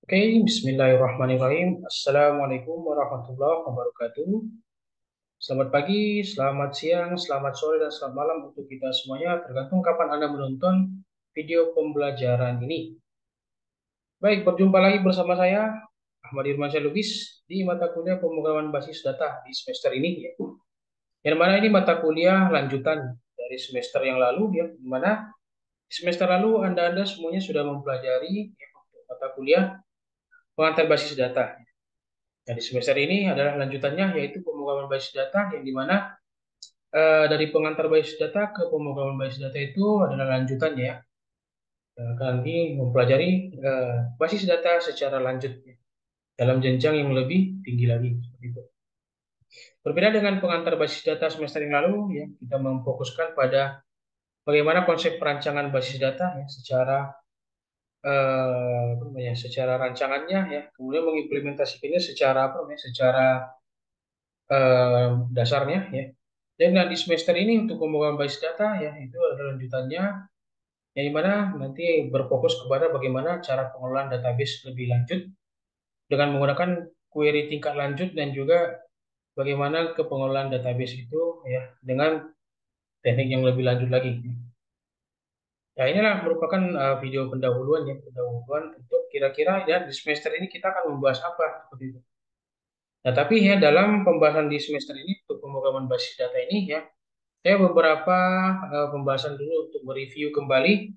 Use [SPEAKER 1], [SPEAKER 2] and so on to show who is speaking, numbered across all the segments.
[SPEAKER 1] Oke, bismillahirrahmanirrahim. Assalamualaikum warahmatullahi wabarakatuh. Selamat pagi, selamat siang, selamat sore, dan selamat malam untuk kita semuanya, tergantung kapan Anda menonton video pembelajaran ini. Baik, berjumpa lagi bersama saya, Ahmad Irmansyah Lubis, di mata kuliah pemrograman basis data di semester ini, ya. Yang mana ini mata kuliah lanjutan dari semester yang lalu, ya, di mana semester lalu Anda semuanya sudah mempelajari, ya, mata kuliah pengantar basis data. Nah, di semester ini adalah lanjutannya, yaitu pemrograman basis data, yang dimana dari pengantar basis data ke pemrograman basis data itu adalah lanjutannya, ya. Nanti mempelajari basis data secara lanjut, ya, dalam jenjang yang lebih tinggi lagi. Seperti itu. Berbeda dengan pengantar basis data semester yang lalu, ya, kita memfokuskan pada bagaimana konsep perancangan basis data, ya, secara apa namanya, secara rancangannya, ya, kemudian mengimplementasikannya secara apa namanya, secara eh, dasarnya, ya. Dan nah, di semester ini untuk pemrograman basis data, ya, itu adalah lanjutannya, yang dimana nanti berfokus kepada bagaimana cara pengelolaan database lebih lanjut dengan menggunakan query tingkat lanjut, dan juga bagaimana ke pengelolaan database itu, ya, dengan teknik yang lebih lanjut lagi. Ya, inilah merupakan video pendahuluan, ya, pendahuluan untuk kira-kira, ya, di semester ini kita akan membahas apa seperti itu. Nah, tapi ya dalam pembahasan di semester ini untuk pemrograman basis data ini, ya, saya beberapa pembahasan dulu untuk mereview kembali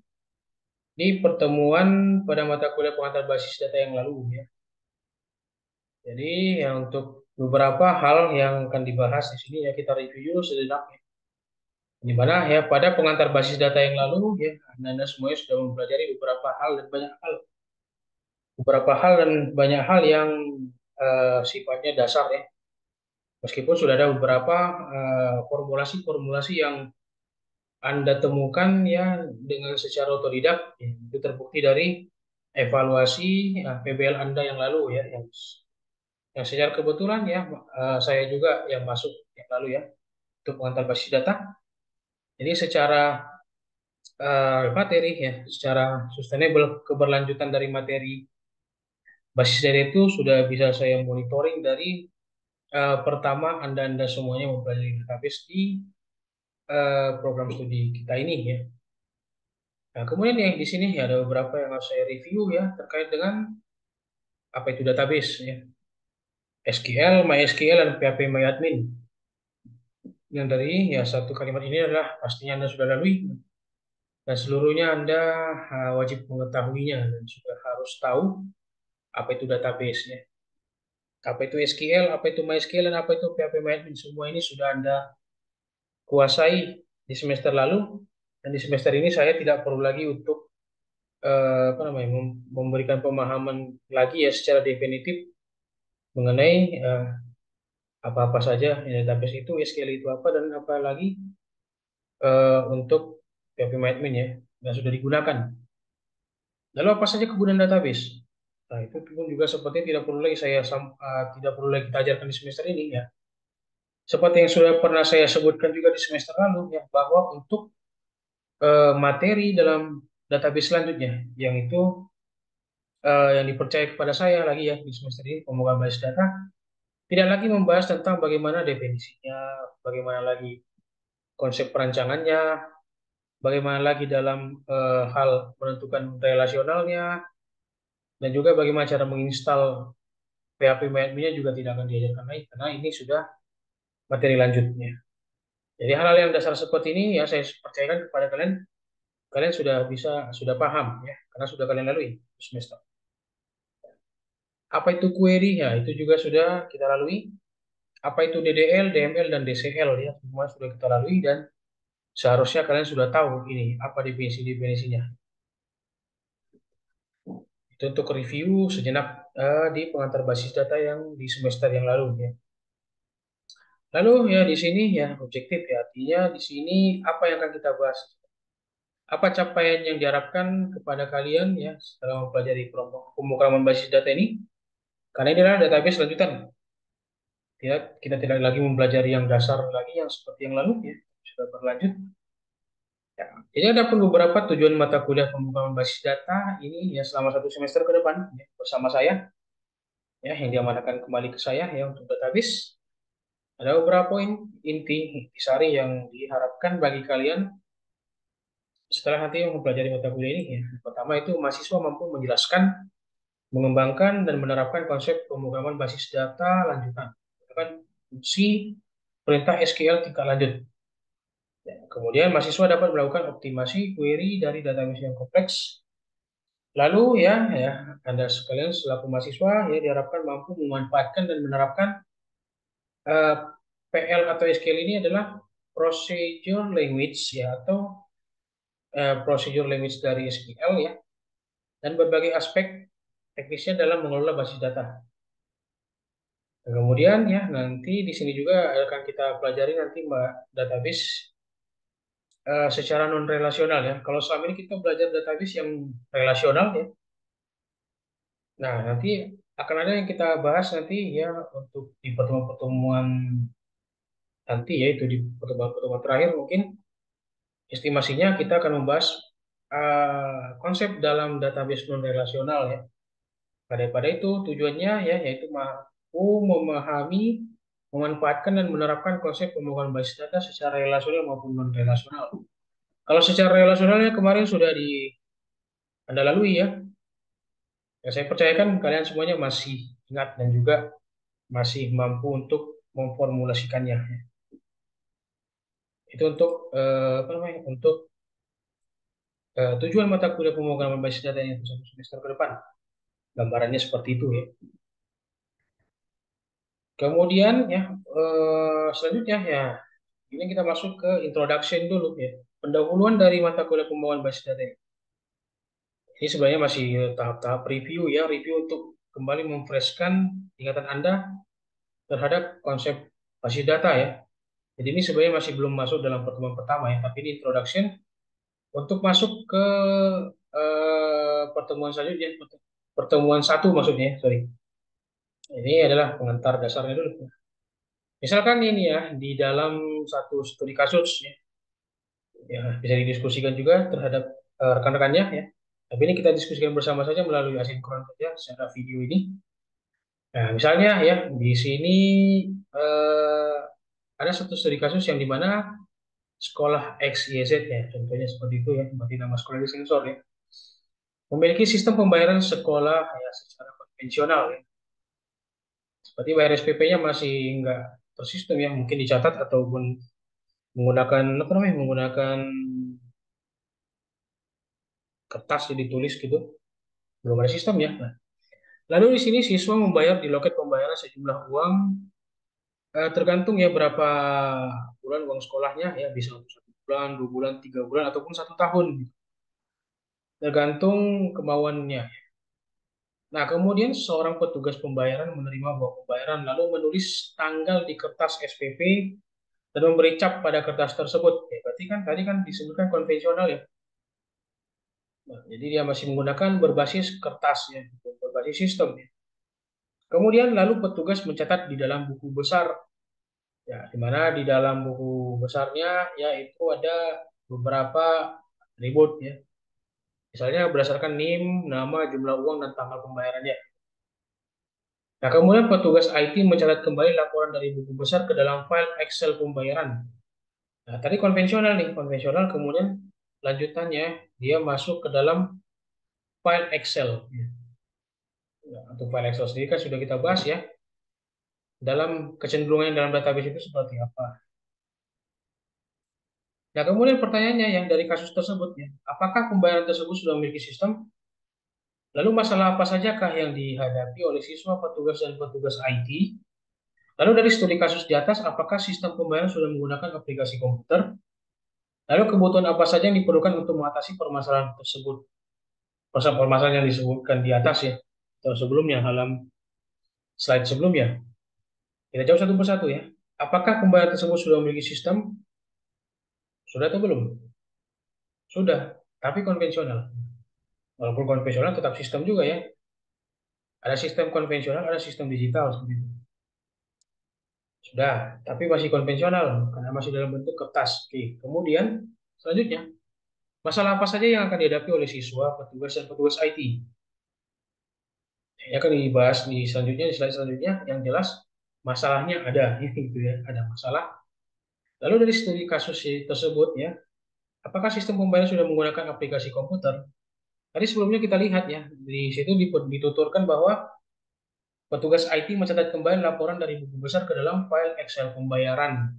[SPEAKER 1] di pertemuan pada mata kuliah pengantar basis data yang lalu, ya. Jadi ya untuk beberapa hal yang akan dibahas di sini, ya, kita review sejenak, ya. Di mana ya pada pengantar basis data yang lalu, ya, Anda semuanya sudah mempelajari beberapa hal dan banyak hal yang sifatnya dasar, ya. Meskipun sudah ada beberapa formulasi-formulasi yang Anda temukan, ya, dengan secara otodidak, ya, itu terbukti dari evaluasi PBL Anda yang lalu, ya, yang secara kebetulan, ya, saya juga yang masuk yang lalu, ya, untuk pengantar basis data. Jadi secara materi, ya, secara sustainable keberlanjutan dari materi basis data itu sudah bisa saya monitoring dari pertama Anda semuanya mempelajari database di program studi kita ini, ya. Nah, kemudian yang di sini, ya, ada beberapa yang harus saya review, ya, terkait dengan apa itu database, ya. SQL, MySQL, dan PHP MyAdmin. Yang dari ya satu kalimat ini adalah pastinya Anda sudah lalui, dan seluruhnya Anda wajib mengetahuinya, dan juga harus tahu apa itu database, ya. Apa itu SQL, apa itu MySQL, dan apa itu PHP MyAdmin. Semua ini sudah Anda kuasai di semester lalu, dan di semester ini saya tidak perlu lagi untuk apa namanya, memberikan pemahaman lagi, ya, secara definitif mengenai apa-apa saja database itu, SQL itu apa, dan apa lagi untuk PHP-MyAdmin, ya, yang sudah digunakan. Lalu apa saja kegunaan database? Nah, itu pun juga sepertinya tidak perlu lagi kita ajarkan di semester ini, ya. Seperti yang sudah pernah saya sebutkan juga di semester lalu, ya, bahwa untuk materi dalam database selanjutnya, yang itu yang dipercaya kepada saya lagi, ya, di semester ini pemrograman basis data, tidak lagi membahas tentang bagaimana definisinya, bagaimana lagi konsep perancangannya, bagaimana lagi dalam hal menentukan relasionalnya, dan juga bagaimana cara menginstal PHP-MyAdmin-nya juga tidak akan diajarkan lagi, karena ini sudah materi lanjutnya. Jadi hal-hal yang dasar seperti ini, ya, saya percayakan kepada kalian, kalian sudah paham, ya, karena sudah kalian lalui semester. Apa itu query? Ya, itu juga sudah kita lalui. Apa itu DDL, DML, dan DCL, ya, semua sudah kita lalui, dan seharusnya kalian sudah tahu ini apa definisinya. Itu untuk review sejenak di pengantar basis data yang di semester yang lalu, ya. Lalu, ya, di sini, ya, objektif, ya, artinya di sini apa yang akan kita bahas? Apa capaian yang diharapkan kepada kalian, ya, setelah mempelajari pemrograman basis data ini? Karena ini adalah database lanjutan. Kita tidak lagi mempelajari yang dasar lagi yang seperti yang lalu, ya, sudah berlanjut. Ya, jadi ada pun beberapa tujuan mata kuliah pembukaan basis data ini ya selama 1 semester ke depan ya, bersama saya ya yang diamanahkan kembali ke saya ya untuk database. Ada beberapa poin intisari yang diharapkan bagi kalian setelah nanti mempelajari mata kuliah ini ya. Yang pertama itu mahasiswa mampu menjelaskan, mengembangkan dan menerapkan konsep pemrograman basis data lanjutan. Itu kan fungsi perintah SQL tingkat lanjut. Ya, kemudian mahasiswa dapat melakukan optimasi query dari database yang kompleks. Lalu ya Anda sekalian selaku mahasiswa ya diharapkan mampu memanfaatkan dan menerapkan eh, PL atau SQL ini adalah procedure language ya atau procedure language dari SQL ya dan berbagai aspek teknisnya dalam mengelola basis data. Dan kemudian ya nanti di sini juga akan kita pelajari nanti Mbak database secara non relasional ya. Kalau selama ini kita belajar database yang relasional ya. Nah, nanti akan ada yang kita bahas nanti ya untuk di pertemuan-pertemuan nanti ya itu di pertemuan-pertemuan terakhir mungkin estimasinya kita akan membahas konsep dalam database non relasional ya. Pada itu tujuannya ya yaitu mampu memahami, memanfaatkan dan menerapkan konsep pembangunan basis data secara relasional maupun non relasional. Kalau secara relasionalnya kemarin sudah di Anda lalui ya. Ya saya percayakan kalian semuanya masih ingat dan juga masih mampu untuk memformulasikannya. Itu untuk apa namanya? Untuk tujuan mata kuliah pemrograman basis data yang 1 semester ke depan. Gambarannya seperti itu ya. Kemudian ya selanjutnya ya ini kita masuk ke introduction dulu ya. Pendahuluan dari mata kuliah pembangunan basis data ini. Ini sebenarnya masih tahap-tahap review ya, review untuk kembali memfreshkan ingatan Anda terhadap konsep basis data ya. Jadi ini sebenarnya masih belum masuk dalam pertemuan pertama ya, tapi ini introduction untuk masuk ke pertemuan selanjutnya, pertemuan satu maksudnya, sorry. Ini adalah pengantar dasarnya dulu. Misalkan ini ya, di dalam satu studi kasus ya bisa didiskusikan juga terhadap rekan-rekannya ya. Tapi ini kita diskusikan bersama saja melalui asinkron saja secara video ini. Nah, misalnya ya di sini eh, ada satu studi kasus yang dimana sekolah X, Y, Z ya, contohnya seperti itu ya, berarti nama sekolah ini sensor ya, memiliki sistem pembayaran sekolah ya secara konvensional ya, seperti bayar SPP-nya masih nggak tersistem ya, mungkin dicatat ataupun menggunakan apa namanya, menggunakan kertas yang ditulis gitu, belum ada sistem ya. Nah, lalu di sini siswa membayar di loket pembayaran sejumlah uang tergantung ya berapa bulan uang sekolahnya ya bisa untuk 1 bulan, 2 bulan, 3 bulan ataupun 1 tahun, tergantung kemauannya. Nah, kemudian seorang petugas pembayaran menerima uang pembayaran lalu menulis tanggal di kertas SPP dan memberi cap pada kertas tersebut. Ya, berarti kan tadi kan disebutkan konvensional ya. Nah, jadi dia masih menggunakan berbasis kertas ya, berbasis sistem ya. Kemudian lalu petugas mencatat di dalam buku besar ya, di mana di dalam buku besarnya ya itu ada beberapa atribut ya. Misalnya berdasarkan NIM, nama, jumlah uang dan tanggal pembayarannya. Nah, kemudian petugas IT mencatat kembali laporan dari buku besar ke dalam file Excel pembayaran. Nah, tadi konvensional nih, konvensional kemudian lanjutannya dia masuk ke dalam file Excel. Nah, untuk file Excel sendiri kan sudah kita bahas ya, dalam kecenderungan dalam database itu seperti apa. Nah, kemudian pertanyaannya yang dari kasus tersebut ya, apakah pembayaran tersebut sudah memiliki sistem? Lalu masalah apa sajakah yang dihadapi oleh siswa, petugas, dan petugas IT? Lalu dari studi kasus di atas, apakah sistem pembayaran sudah menggunakan aplikasi komputer? Lalu kebutuhan apa saja yang diperlukan untuk mengatasi permasalahan tersebut? Permasalahan yang disebutkan di atas ya, atau sebelumnya, slide sebelumnya. Kita jawab satu persatu ya. Apakah pembayaran tersebut sudah memiliki sistem? Sudah atau belum? Sudah, tapi konvensional. Walaupun konvensional tetap sistem juga ya. Ada sistem konvensional, ada sistem digital seperti itu. Sudah, tapi masih konvensional karena masih dalam bentuk kertas. Oke, kemudian selanjutnya. Masalah apa saja yang akan dihadapi oleh siswa, petugas, dan petugas IT? Yang akan dibahas di selanjutnya, di slide selanjutnya, yang jelas masalahnya ada, gitu ya, ada masalah. Lalu dari studi kasus tersebut ya, apakah sistem pembayaran sudah menggunakan aplikasi komputer? Tadi sebelumnya kita lihat ya, di situ dituturkan bahwa petugas IT mencatat kembali laporan dari buku besar ke dalam file Excel pembayaran.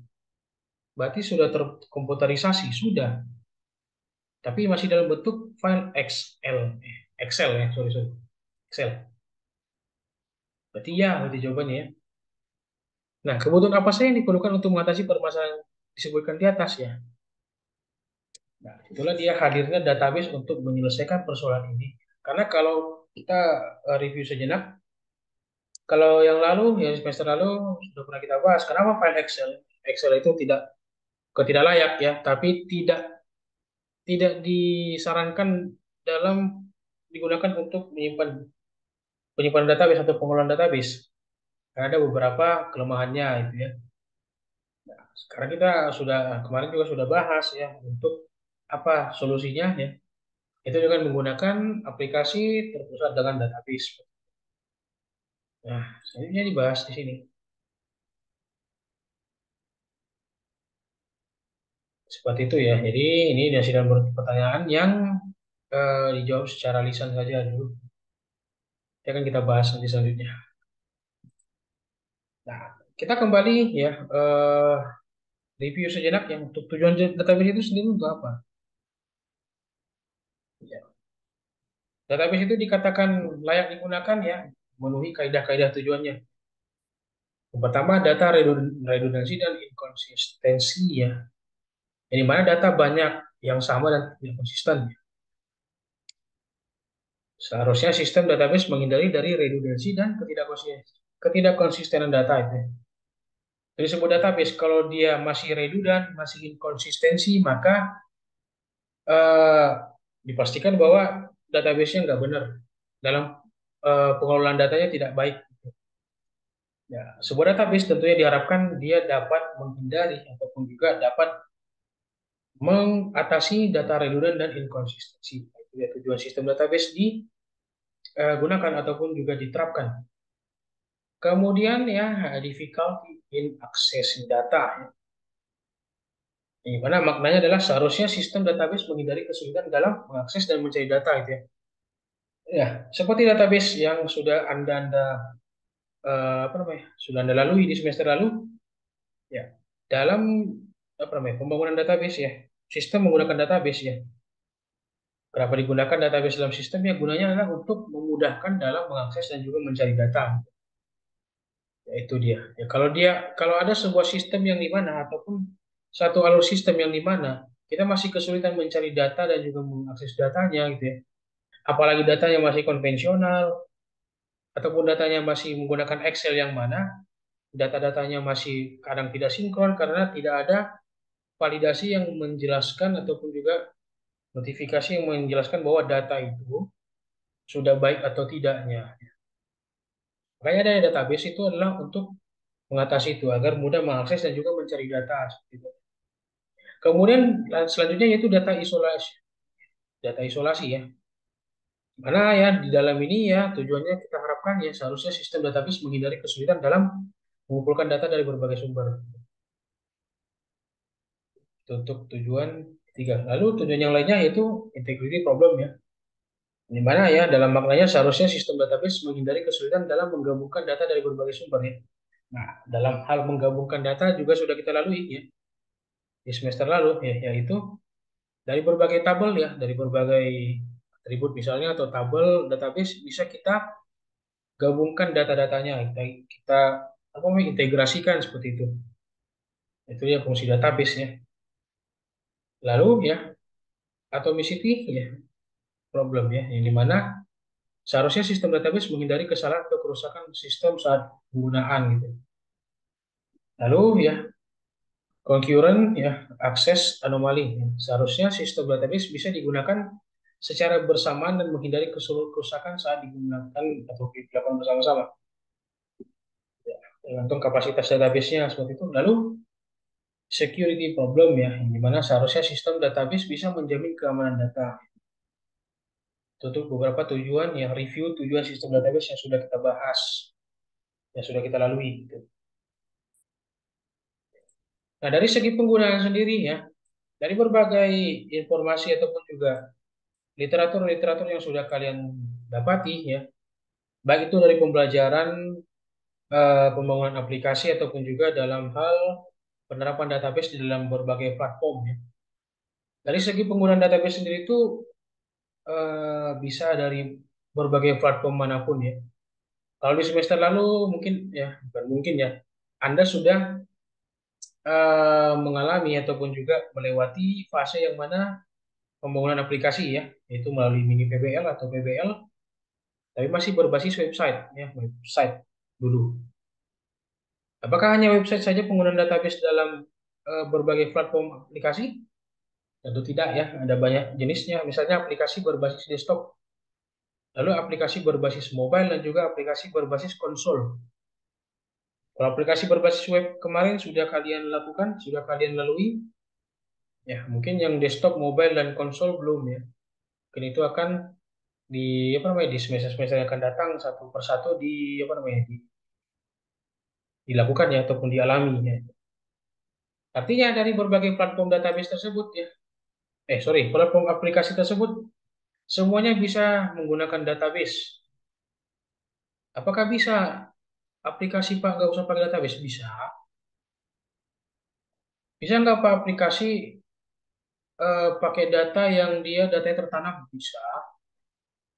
[SPEAKER 1] Berarti sudah terkomputerisasi, sudah. Tapi masih dalam bentuk file XL, Excel ya, sorry, sorry. Excel. Berarti ya, berarti jawabannya ya. Nah, kebutuhan apa saja yang diperlukan untuk mengatasi permasalahan yang disebutkan di atas ya? Nah, itulah dia hadirnya database untuk menyelesaikan persoalan ini. Karena kalau kita review sejenak, kalau yang lalu, yang semester lalu sudah pernah kita bahas, kenapa file Excel? Excel itu tidak layak ya, tapi tidak tidak disarankan dalam digunakan untuk menyimpan penyimpanan database atau pengelolaan database. Karena ada beberapa kelemahannya itu ya. Sekarang kita sudah kemarin juga sudah bahas ya untuk apa solusinya ya. Itu dengan menggunakan aplikasi terpusat dengan database. Nah, selanjutnya dibahas di sini. Seperti itu ya. Jadi ini hasil dan pertanyaan yang dijawab secara lisan saja dulu. Ya kan kita bahas nanti selanjutnya. Nah, kita kembali ya review sejenak yang untuk tujuan database itu sendiri untuk apa? Ya. Database itu dikatakan layak digunakan ya, memenuhi kaidah-kaidah tujuannya. Yang pertama, data redundansi dan inkonsistensi ya. Yang mana data banyak yang sama dan tidak konsisten. Seharusnya sistem database menghindari dari redundansi dan ketidakkonsistenan data itu. Dari sebuah database, kalau dia masih redundant, masih inkonsistensi, maka eh, dipastikan bahwa database-nya nggak benar dalam pengelolaan datanya tidak baik. Ya, sebuah database tentunya diharapkan dia dapat menghindari ataupun juga dapat mengatasi data redundant dan inkonsistensi. Itu ya tujuan sistem database digunakan ataupun juga diterapkan. Kemudian ya difficulty in accessing data. Di mana maknanya adalah seharusnya sistem database menghindari kesulitan dalam mengakses dan mencari data itu ya. Ya, seperti database yang sudah Anda apa namanya? Sudah Anda lalui di semester lalu, ya. Dalam apa namanya? Pembangunan database ya. Sistem menggunakan database ya. Kenapa digunakan database dalam sistem ya? Gunanya adalah untuk memudahkan dalam mengakses dan juga mencari data. Ya, itu dia. Ya, kalau ada sebuah sistem yang di mana ataupun satu alur sistem yang di mana kita masih kesulitan mencari data dan juga mengakses datanya gitu ya. Apalagi datanya masih konvensional ataupun datanya masih menggunakan Excel yang mana data-datanya masih kadang tidak sinkron karena tidak ada validasi yang menjelaskan ataupun juga notifikasi yang menjelaskan bahwa data itu sudah baik atau tidaknya. Makanya ada database itu adalah untuk mengatasi itu agar mudah mengakses dan juga mencari data. Gitu. Kemudian selanjutnya yaitu data isolasi ya. Mana ya di dalam ini ya tujuannya kita harapkan ya seharusnya sistem database menghindari kesulitan dalam mengumpulkan data dari berbagai sumber. Itu untuk tujuan ketiga. Lalu tujuan yang lainnya yaitu integrity problem ya. Di mana ya dalam maknanya seharusnya sistem database menghindari kesulitan dalam menggabungkan data dari berbagai sumber ya. Nah, dalam hal menggabungkan data juga sudah kita lalui ya di semester lalu ya, yaitu dari berbagai tabel ya, dari berbagai atribut misalnya atau tabel database bisa kita gabungkan data-datanya, kita apa namanya integrasikan seperti itu. Itu ya fungsi database ya. Lalu ya atomicity ya problem ya, yang dimana seharusnya sistem database menghindari kesalahan atau kerusakan sistem saat penggunaan gitu. Lalu ya concurrent ya akses anomali. Ya. Seharusnya sistem database bisa digunakan secara bersamaan dan menghindari kerusakan saat digunakan atau dilakukan bersama-sama. Ya, tergantung kapasitas database-nya seperti itu. Lalu security problem ya, di mana seharusnya sistem database bisa menjamin keamanan data. Itu untuk beberapa tujuan yang review tujuan sistem database yang sudah kita bahas, yang sudah kita lalui, gitu. Nah, dari segi penggunaan sendiri ya, dari berbagai informasi ataupun juga literatur-literatur yang sudah kalian dapati ya, baik itu dari pembelajaran, pembangunan aplikasi ataupun juga dalam hal penerapan database di dalam berbagai platform ya. Dari segi penggunaan database sendiri itu bisa dari berbagai platform manapun ya. Kalau di semester lalu mungkin ya, bukan mungkin ya, Anda sudah mengalami ataupun juga melewati fase yang mana pembangunan aplikasi ya, yaitu melalui mini PBL atau PBL, tapi masih berbasis website ya, website dulu. Apakah hanya website saja penggunaan database dalam berbagai platform aplikasi? Tentu tidak ya, ada banyak jenisnya. Misalnya aplikasi berbasis desktop, lalu aplikasi berbasis mobile dan juga aplikasi berbasis konsol. Kalau aplikasi berbasis web kemarin sudah kalian lakukan, sudah kalian lalui, ya mungkin yang desktop, mobile dan konsol belum ya. Mungkin itu akan di apa namanya di semester-semester yang akan datang satu persatu di apa namanya dilakukan ya ataupun dialami ya. Artinya dari berbagai platform database tersebut ya, platform aplikasi tersebut semuanya bisa menggunakan database. Apakah bisa aplikasi Pak nggak usah pakai database? Bisa. Bisa nggak Pak aplikasi pakai data yang dia datanya tertanam? Bisa.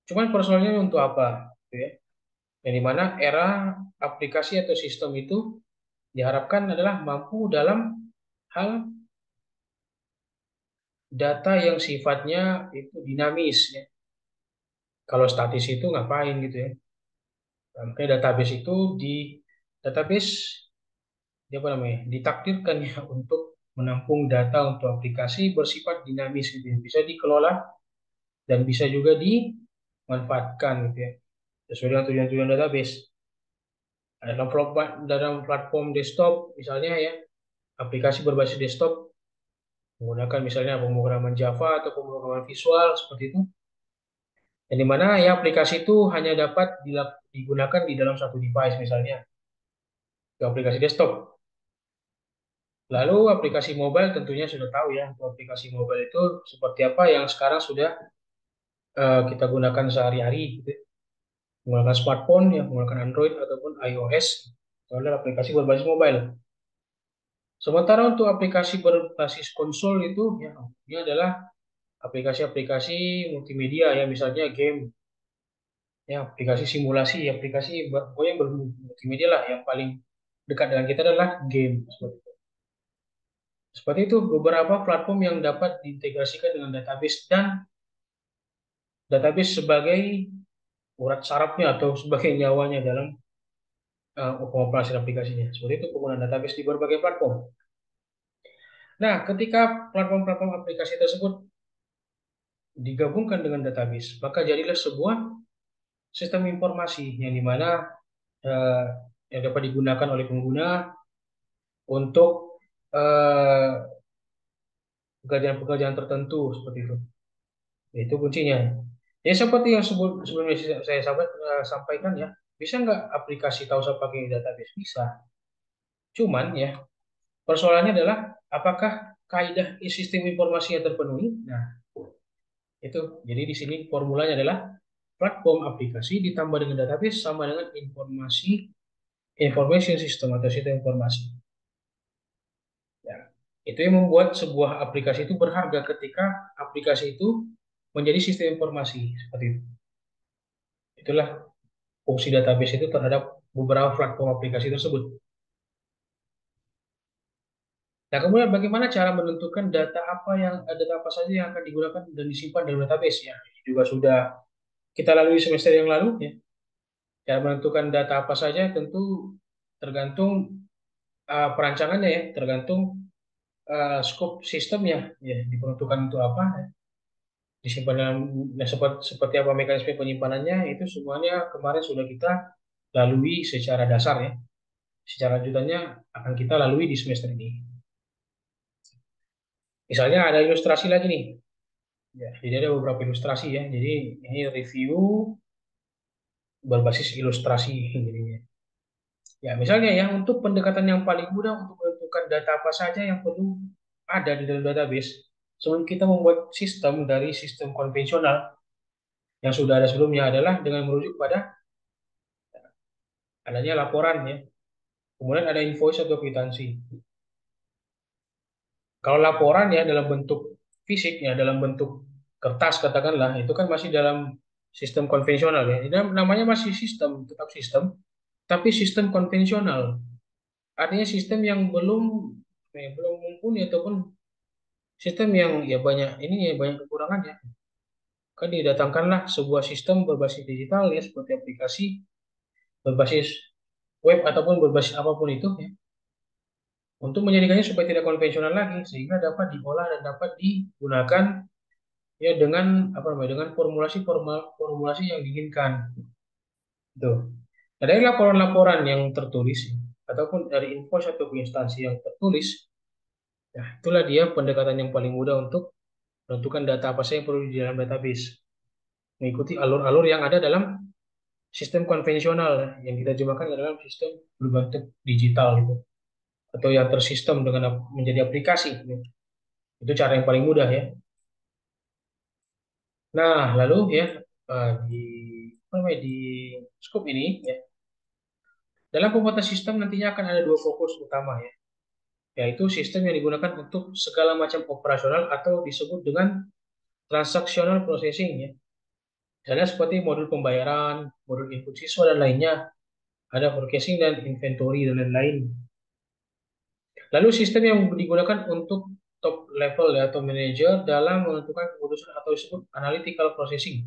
[SPEAKER 1] Cuman persoalannya untuk apa? Gitu ya. Yang dimana era aplikasi atau sistem itu diharapkan adalah mampu dalam hal data yang sifatnya itu dinamis ya. Kalau statis itu ngapain gitu ya. Nah, makanya database itu database dia apa namanya ditakdirkan ya untuk menampung data untuk aplikasi bersifat dinamis gitu ya. Bisa dikelola dan bisa juga dimanfaatkan gitu ya. Sesuai dengan tujuan-tujuan database. Dalam platform desktop misalnya ya, aplikasi berbasis desktop menggunakan misalnya pemrograman Java atau pemrograman visual seperti itu. Yang dimana ya aplikasi itu hanya dapat digunakan di dalam satu device misalnya, ke aplikasi desktop. Lalu aplikasi mobile tentunya sudah tahu ya, untuk aplikasi mobile itu seperti apa yang sekarang sudah kita gunakan sehari-hari, gitu ya. Menggunakan smartphone, ya, menggunakan Android ataupun iOS, itu adalah aplikasi berbasis mobile. Sementara untuk aplikasi berbasis konsol itu, ya, ini adalah aplikasi-aplikasi multimedia, ya, misalnya game, ya, aplikasi simulasi, aplikasi pokoknya yang multimedia lah, yang paling dekat dengan kita adalah game. Seperti itu, beberapa platform yang dapat diintegrasikan dengan database dan database sebagai urat sarafnya atau sebagai nyawanya dalam pengoperasian aplikasinya. Seperti itu penggunaan database di berbagai platform. Nah, ketika platform-platform aplikasi tersebut digabungkan dengan database, maka jadilah sebuah sistem informasi yang dimana eh, yang dapat digunakan oleh pengguna untuk eh, pekerjaan-pekerjaan tertentu seperti itu. Itu kuncinya. Ya seperti yang sebelumnya saya sampaikan ya, bisa nggak aplikasi tahu saya pakai database? Bisa. Cuman ya, persoalannya adalah apakah kaidah sistem informasinya terpenuhi? Nah, itu. Jadi di sini formulanya adalah platform aplikasi ditambah dengan database sama dengan information system atau sistem informasi. Ya. Itu yang membuat sebuah aplikasi itu berharga ketika aplikasi itu menjadi sistem informasi seperti itu. Itulah fungsi database itu terhadap beberapa platform aplikasi tersebut. Nah, kemudian bagaimana cara menentukan data apa saja yang akan digunakan dan disimpan dalam database ya? Ini juga sudah kita lalui semester yang lalu ya. Cara menentukan data apa saja tentu tergantung perancangannya ya, tergantung scope sistemnya ya, diperuntukkan untuk apa ya. Disimpan dalam seperti apa mekanisme penyimpanannya itu semuanya kemarin sudah kita lalui secara dasar ya. Secara lanjutannya akan kita lalui di semester ini. Misalnya ada ilustrasi lagi nih. Ya, jadi ada beberapa ilustrasi ya. Jadi ini review berbasis ilustrasi jadinya. Ya, misalnya ya untuk pendekatan yang paling mudah untuk menentukan data apa saja yang perlu ada di dalam database. Sebelum kita membuat sistem dari sistem konvensional yang sudah ada sebelumnya adalah dengan merujuk pada adanya laporan ya. Kemudian ada invoice atau kwitansi. Kalau laporan ya dalam bentuk fisik ya, dalam bentuk kertas katakanlah, itu kan masih dalam sistem konvensional ya. Ini namanya masih sistem, tetap sistem, tapi sistem konvensional. Artinya sistem yang belum mumpuni ataupun sistem yang ya banyak ini ya banyak kekurangannya. Kan didatangkanlah sebuah sistem berbasis digital ya seperti aplikasi berbasis web ataupun berbasis apapun itu ya untuk menjadikannya supaya tidak konvensional lagi sehingga dapat diolah dan dapat digunakan ya dengan apa namanya dengan formulasi yang diinginkan itu. Nah, dari laporan-laporan yang tertulis ya, ataupun dari invoice atau instansi yang tertulis, ya itulah dia pendekatan yang paling mudah untuk menentukan data apa saja yang perlu di dalam database, mengikuti alur-alur yang ada dalam sistem konvensional yang kita jemakan ke dalam sistem berbentuk digital gitu, atau yang tersistem dengan menjadi aplikasi. Gitu. Itu cara yang paling mudah ya. Nah, lalu ya di apa namanya di scope ini ya, dalam pembuatan sistem nantinya akan ada dua fokus utama ya, yaitu sistem yang digunakan untuk segala macam operasional atau disebut dengan transactional processing ya. Misalnya seperti modul pembayaran, modul input siswa dan lainnya, ada forecasting dan inventory dan lain-lain. Lalu sistem yang digunakan untuk top level ya, atau manager dalam menentukan keputusan atau disebut analytical processing.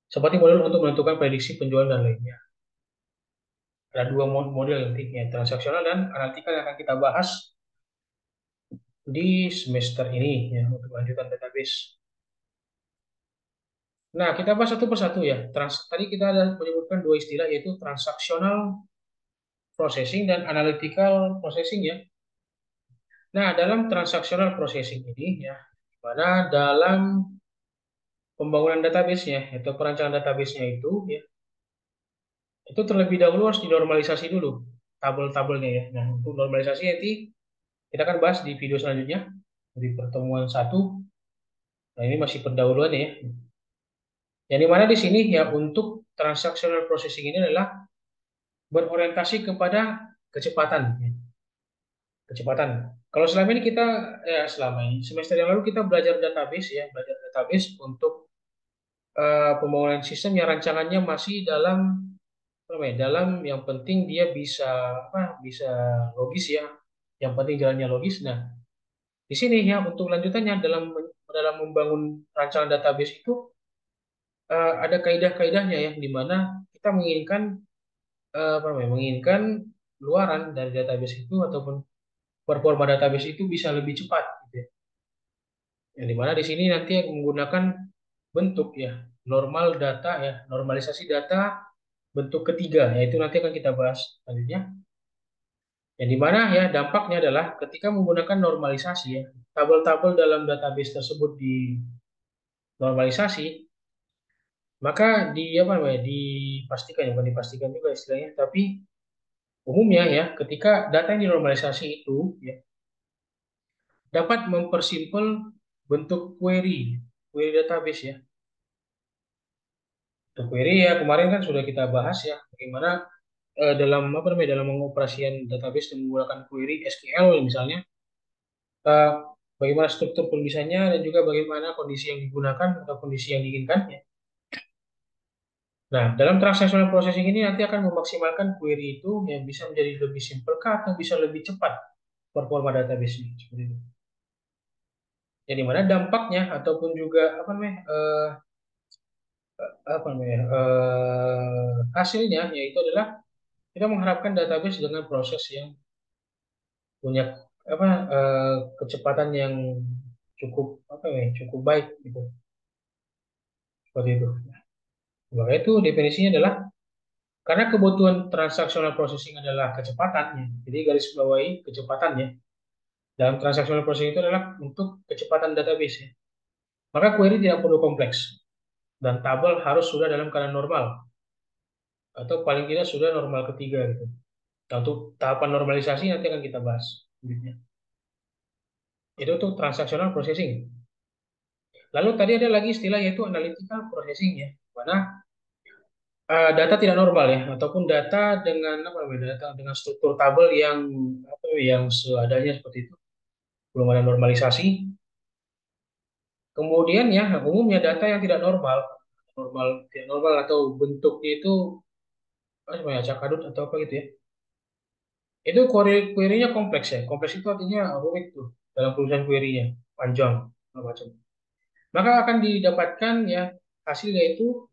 [SPEAKER 1] Seperti modul untuk menentukan prediksi penjualan dan lainnya. Ada dua model nantinya, transaksional dan analytical yang akan kita bahas di semester ini ya untuk lanjutan database. Nah, kita bahas satu persatu ya. Tadi kita ada menyebutkan dua istilah yaitu transactional processing dan analytical processing ya. Nah, dalam transactional processing ini ya, di mana dalam pembangunan database-nya atau perancangan database-nya itu ya, itu terlebih dahulu harus dinormalisasi dulu tabel-tabelnya ya. Nah, untuk normalisasi nanti kita akan bahas di video selanjutnya di pertemuan satu. Nah, ini masih pendahuluan ya. Yang dimana di sini ya untuk transactional processing ini adalah berorientasi kepada kecepatan. Ya. Kecepatan. Kalau selama ini kita selama ini semester yang lalu kita belajar database ya, belajar database untuk pembangunan sistem yang rancangannya masih dalam apa namanya, dalam yang penting dia bisa bisa logis ya, yang penting jalannya logis. Nah, di sini ya untuk lanjutannya dalam membangun rancangan database itu ada kaidah-kaidahnya ya, di mana kita menginginkan apa namanya, menginginkan luaran dari database itu ataupun performa database itu bisa lebih cepat gitu ya. Yang dimana di sini nanti menggunakan bentuk ya normal data ya normalisasi data bentuk ketiga yaitu nanti akan kita bahas selanjutnya. Yang dimana ya dampaknya adalah ketika menggunakan normalisasi ya tabel-tabel dalam database tersebut dinormalisasi maka di apa namanya dipastikan ya bukan dipastikan juga istilahnya tapi umumnya ya ketika data yang dinormalisasi itu ya dapat mempersimpel bentuk query database ya. Untuk query ya kemarin kan sudah kita bahas ya bagaimana dalam apa namanya dalam mengoperasikan database dengan menggunakan query SQL misalnya eh, bagaimana struktur penulisannya dan juga bagaimana kondisi yang digunakan atau kondisi yang diinginkan ya. Nah, dalam transactional processing ini nanti akan memaksimalkan query itu yang bisa menjadi lebih simpel kah atau bisa lebih cepat performa database-nya seperti itu. Jadi mana dampaknya ataupun juga apa namanya hasilnya yaitu adalah kita mengharapkan database dengan proses yang punya kecepatan yang cukup baik gitu seperti itu. Maka itu definisinya adalah karena kebutuhan transactional processing adalah kecepatannya. Jadi garis bawahi kecepatannya. dalam transactional processing itu adalah untuk kecepatan database ya. Maka query tidak perlu kompleks dan tabel harus sudah dalam keadaan normal atau paling tidak sudah normal ketiga gitu. Nah, untuk tahapan normalisasi nanti akan kita bahas selanjutnya. Itu untuk transactional processing. Lalu tadi ada lagi istilah yaitu analytical processing ya, mana data tidak normal ya, ataupun data dengan apa namanya, data dengan struktur tabel yang apa yang seadanya seperti itu, belum ada normalisasi. Kemudian ya umumnya data yang tidak normal, tidak normal atau bentuknya itu apa namanya acak adut atau apa gitu ya. Itu query-nya kompleks ya. Kompleks itu artinya rumit tuh dalam perusahaan query-nya, panjang, segala macam. Maka akan didapatkan ya hasil yaitu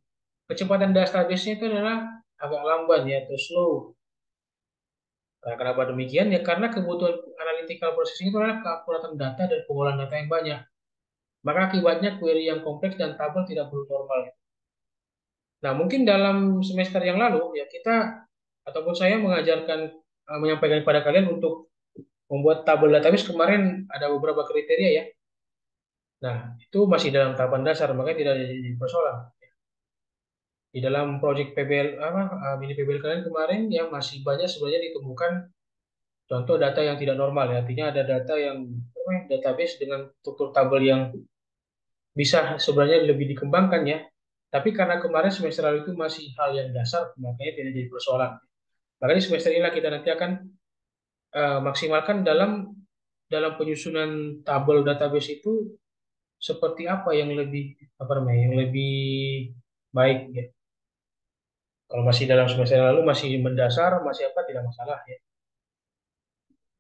[SPEAKER 1] kecepatan database-nya itu adalah agak lamban ya atau slow. Nah, kenapa demikian? Ya karena kebutuhan analytical processing itu adalah keakuratan data dan pengolahan data yang banyak. Maka akibatnya query yang kompleks dan tabel tidak perlu normal. Nah, mungkin dalam semester yang lalu ya kita ataupun saya mengajarkan menyampaikan kepada kalian untuk membuat tabel database kemarin ada beberapa kriteria ya. Nah, itu masih dalam tahapan dasar, makanya tidak jadi persoalan. Di dalam project PBL apa mini PBL kalian kemarin yang masih banyak sebenarnya ditemukan contoh data yang tidak normal ya. Artinya ada data yang database dengan struktur tabel yang bisa sebenarnya lebih dikembangkan ya. Tapi karena kemarin semester lalu itu masih hal yang dasar, makanya tidak jadi persoalan. Makanya di semester inilah kita nanti akan maksimalkan dalam penyusunan tabel database itu seperti apa yang lebih apa namanya yang lebih baik ya. Kalau masih dalam semester yang lalu masih mendasar, masih apa tidak masalah ya.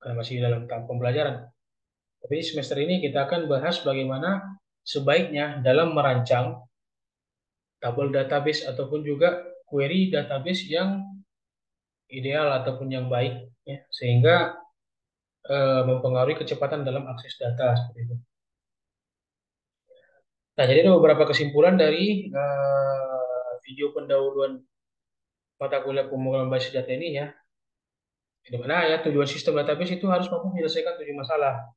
[SPEAKER 1] Karena masih dalam tahap pembelajaran. Tapi di semester ini kita akan bahas bagaimana sebaiknya dalam merancang tabel database ataupun juga query database yang ideal ataupun yang baik ya, sehingga mempengaruhi kecepatan dalam akses data seperti itu. Nah, jadi ada beberapa kesimpulan dari video pendahuluan mata kuliah pemrograman basis data ini ya. Di mana ya tujuan sistem database itu harus mampu menyelesaikan tujuh masalah,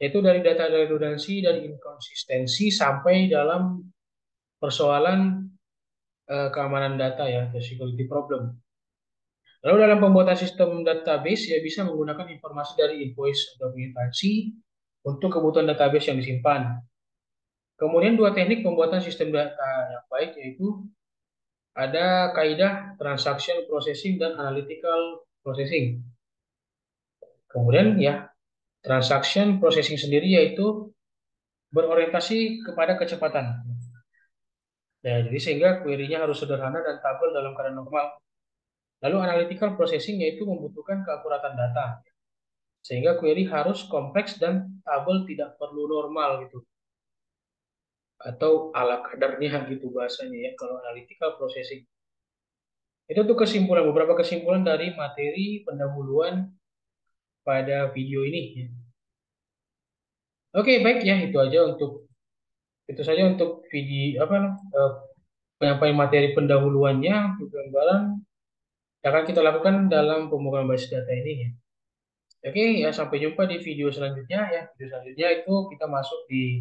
[SPEAKER 1] yaitu dari data redundansi, dari inkonsistensi sampai dalam persoalan keamanan data ya, the security problem. Lalu dalam pembuatan sistem database ya bisa menggunakan informasi dari invoice atau dokumentasi untuk kebutuhan database yang disimpan. Kemudian dua teknik pembuatan sistem data yang baik yaitu ada kaidah transaction processing dan analytical processing. Kemudian ya transaction processing sendiri yaitu berorientasi kepada kecepatan. Nah, jadi sehingga query-nya harus sederhana dan tabel dalam keadaan normal. Lalu analytical processing yaitu membutuhkan keakuratan data. Sehingga query harus kompleks dan tabel tidak perlu normal gitu. Atau ala kadarnya gitu bahasanya ya kalau analytical processing. Itu tuh kesimpulan beberapa kesimpulan dari materi pendahuluan pada video ini. Oke, baik ya itu saja untuk video apa penyampaian materi pendahuluannya untuk gambaran yang akan kita lakukan dalam pemrograman basis data ini ya. Oke, ya sampai jumpa di video selanjutnya ya. Video selanjutnya itu kita masuk di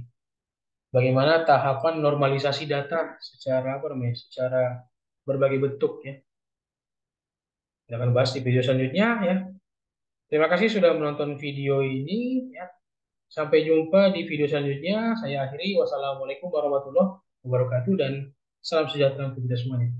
[SPEAKER 1] bagaimana tahapan normalisasi data secara apa namanya? Secara berbagai bentuk ya. Kita akan bahas di video selanjutnya ya. Terima kasih sudah menonton video ini ya. Sampai jumpa di video selanjutnya. Saya akhiri. Wassalamualaikum warahmatullahi wabarakatuh dan salam sejahtera untuk kita semuanya.